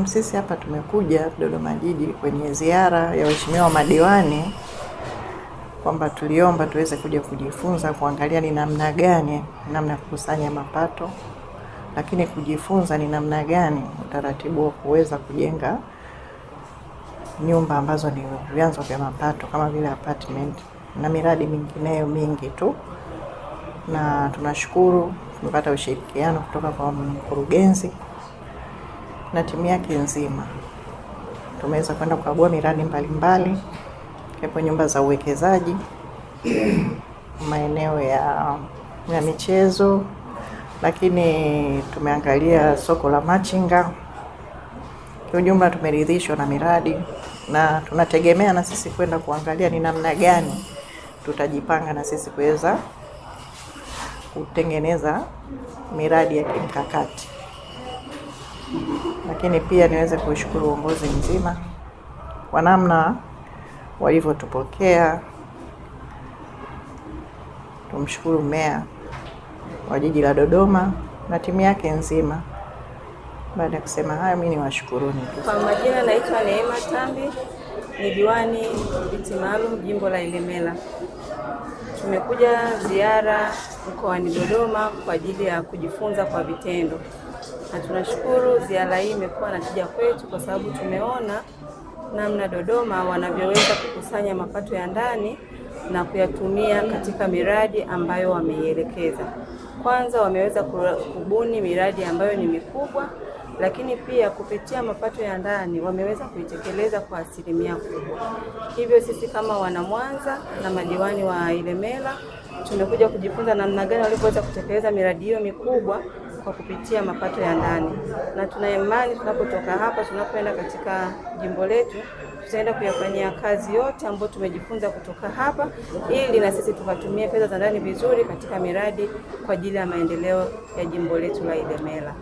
Sisi hapa tumekuja Dodoma Jiji kwenye ziara ya waheshimiwa madiwani, kwamba tuliomba tuweze kuja kujifunza kuangalia ni namna gani namna kukusanya mapato, lakini kujifunza ni namna gani utaratibu wa kuweza kujenga nyumba ambazo ni vyanzo vya mapato kama vile apartment na miradi mingineyo mingi tu. Na tunashukuru tumepata ushirikiano kutoka kwa mkurugenzi na timu yake nzima. Tumeweza kwenda kukagua miradi mbalimbali, hapo nyumba za uwekezaji, maeneo ya michezo, lakini tumeangalia soko la machinga. Kwa ujumla tumeridhishwa na miradi na tunategemea na sisi kwenda kuangalia ni namna gani tutajipanga na sisi kuweza kutengeneza miradi ya kimkakati. Lakini pia niweze kushukuru uongozi mzima kwa namna walivyotupokea. Tumshukuru meya wa jiji la Dodoma na timu yake nzima. Baada ya kusema hayo, mimi niwashukuruni tu. Kwa majina naitwa Neema Tambi, ni diwani viti maalum jimbo la Ilemela. Tumekuja ziara mkoani Dodoma kwa ajili ya kujifunza kwa vitendo. Na tunashukuru ziara hii imekuwa na tija kwetu kwa sababu tumeona namna Dodoma wanavyoweza kukusanya mapato ya ndani na kuyatumia katika miradi ambayo wameielekeza. Kwanza wameweza kubuni miradi ambayo ni mikubwa, lakini pia kupitia mapato ya ndani wameweza kuitekeleza kwa asilimia kubwa. Hivyo sisi kama wana Mwanza na madiwani wa Ilemela tumekuja kujifunza namna gani walivyoweza kutekeleza miradi hiyo mikubwa kwa kupitia mapato ya ndani. Na tuna imani tunapotoka hapa tunapoenda katika jimbo letu tutaenda kuyafanyia kazi yote ambayo tumejifunza kutoka hapa, ili na sisi tukatumie fedha za ndani vizuri katika miradi kwa ajili ya maendeleo ya jimbo letu la Ilemela.